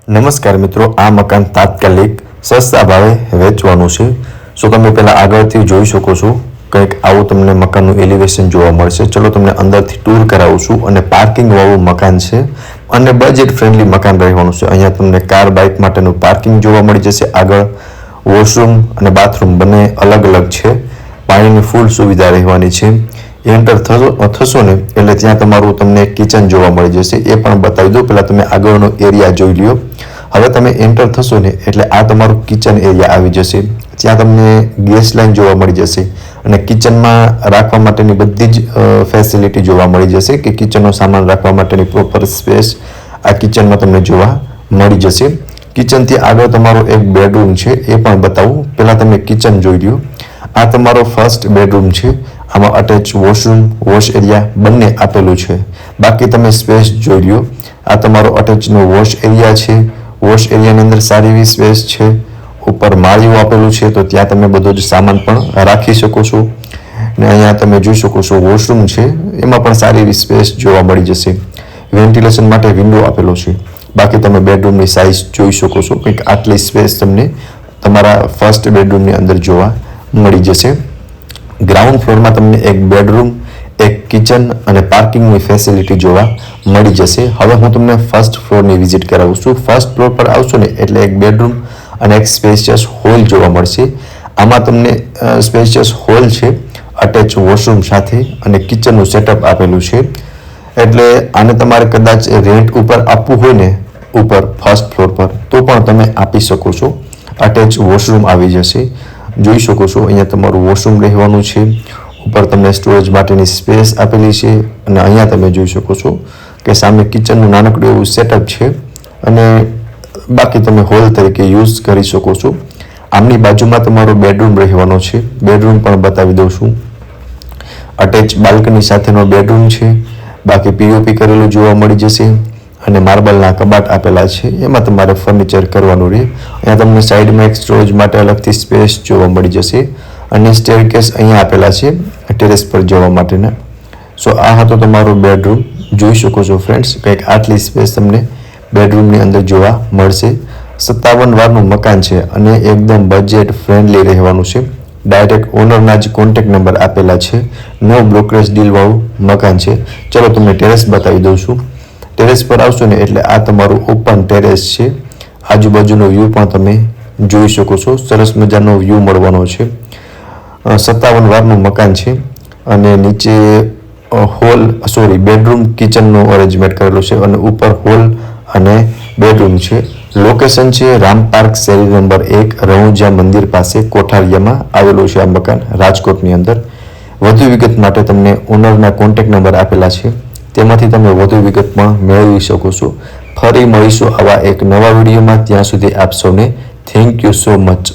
નમસ્કાર મિત્રો, આ મકાન તાત્કાલિક સસ્તા ભાવે વેચવાનું છે. સો તમે પહેલા આગળથી જોઈ શકો છો, કંઈક આવું તમને મકાનનું એલિવેશન જોવા મળશે. ચલો તમને અંદરથી ટૂર કરાવું છું. અને પાર્કિંગ વાળું મકાન છે અને બજેટ ફ્રેન્ડલી મકાન રહેવાનું છે. અહીંયા તમને કાર બાઇક માટેનું પાર્કિંગ જોવા મળી જશે. આગળ વોશરૂમ અને બાથરૂમ બંને અલગ અલગ છે. પાણીની ફૂલ સુવિધા રહેવાની છે. એન્ટર થશો ને એટલે ત્યાં તમારું તમને કિચન જોવા મળી જશે. એ પણ બતાવી દો. પહેલાં તમે આગળનો એરિયા જોઈ લ્યો. હવે તમે એન્ટર થશો ને એટલે આ તમારું કિચન એરિયા આવી જશે. ત્યાં તમને ગેસ લાઇન જોવા મળી જશે અને કિચનમાં રાખવા માટેની બધી જ ફેસિલિટી જોવા મળી જશે કે કિચનનો સામાન રાખવા માટેની પ્રોપર સ્પેસ આ કિચનમાં તમને જોવા મળી જશે. કિચનથી આગળ તમારો એક બેડરૂમ છે, એ પણ બતાવું. પહેલાં તમે કિચન જોઈ લ્યો. આ તમારો ફર્સ્ટ બેડરૂમ છે. આમાં અટેચ વોશરૂમ, વોશ એરિયા બંને આપેલું છે. બાકી તમે સ્પેસ જોઈ લ્યો. આ તમારો અટેચનો વોશ એરિયા છે. વોશ એરિયાની અંદર સારી એવી સ્પેસ છે. ઉપર માળિયું આપેલું છે, તો ત્યાં તમે બધો જ સામાન પણ રાખી શકો છો. ને અહીંયા તમે જોઈ શકો છો વોશરૂમ છે, એમાં પણ સારી એવી સ્પેસ જોવા મળી જશે. વેન્ટિલેશન માટે વિન્ડો આપેલો છે. બાકી તમે બેડરૂમની સાઇઝ જોઈ શકો છો. કંઈક આટલી સ્પેસ તમને તમારા ફર્સ્ટ બેડરૂમની અંદર જોવા મળી જશે. ગ્રાઉન્ડ ફ્લોરમાં તમને એક બેડરૂમ, એક કિચન અને પાર્કિંગની ફેસિલિટી જોવા મળી જશે. હવે હું તમને ફર્સ્ટ ફ્લોરની વિઝિટ કરાવું છું. ફર્સ્ટ ફ્લોર પર આવશો ને એટલે એક બેડરૂમ અને એક સ્પેશિયસ હોલ જોવા મળશે. આમાં તમને સ્પેશિયસ હોલ છે, અટેચ વોશરૂમ સાથે અને કિચનનું સેટઅપ આપેલું છે. એટલે આને તમારે કદાચ રેન્ટ ઉપર આપવું હોય ને, ઉપર ફર્સ્ટ ફ્લોર પર, તો પણ તમે આપી શકો છો. અટેચ વોશરૂમ આવી જશે. જોઈ શકો છો અહીંયા તમારું વોશરૂમ રહેવાનું છે. ઉપર તમને સ્ટોરેજ માટેની સ્પેસ આપેલી છે અને અહીંયા તમે જોઈ શકો છો કે સામે કિચનનું નાનકડું એવું સેટઅપ છે અને બાકી તમે હોલ તરીકે યુઝ કરી શકો છો. આમની બાજુમાં તમારો બેડરૂમ રહેવાનો છે. બેડરૂમ પણ બતાવી દઉં છું. અટેચ બાલ્કની સાથેનો બેડરૂમ છે. બાકી પીઓપી કરેલું જોવા મળી જશે અને માર્બલના કબાટ આપેલા છે. એમાં તમારે ફર્નિચર કરવાનું રહે. અહીંયા તમને સાઈડમાં એક સ્ટોરેજ માટે અલગથી સ્પેસ જોવા મળી જશે અને સ્ટેરકેસ અહીંયા આપેલા છે ટેરેસ પર જવા માટેના. સો આ હતો તમારો બેડરૂમ. જોઈ શકો છો ફ્રેન્ડ્સ, કંઈક આટલી સ્પેસ તમને બેડરૂમની અંદર જોવા મળશે. 57 વારનું મકાન છે અને એકદમ બજેટ ફ્રેન્ડલી રહેવાનું છે. ડાયરેક્ટ ઓનરના જ કોન્ટેક્ટ નંબર આપેલા છે. નો બ્રોકરેજ ડીલવાળું મકાન છે. ચલો તમને ટેરેસ બતાવી દઉં છું. ટેરેસ પર આવશો ને એટલે આ તમારું ઓપન ટેરેસ છે. આજુબાજુનો વ્યૂ પણ તમે જોઈ શકો છો. સરસ મજાનો વ્યૂ મળવાનો છે. 57 વારનું મકાન છે અને નીચે બેડરૂમ કિચનનું અરેન્જમેન્ટ કરેલું છે અને ઉપર હોલ અને બેડરૂમ છે. લોકેશન છે રામ પાર્ક, શેરી નંબર 1, રણુજા મંદિર પાસે, કોઠારિયામાં આવેલું છે આ મકાન, રાજકોટની અંદર. વધુ વિગત માટે તમને ઓનરના કોન્ટેક્ટ નંબર આપેલા છે, તેમાંથી તમે વધુ વિગત પણ મેળવી શકો છો. ફરી મળીશું આવા એક નવા વિડીયોમાં. ત્યાં સુધી આપ સૌને થેન્ક યુ સો મચ.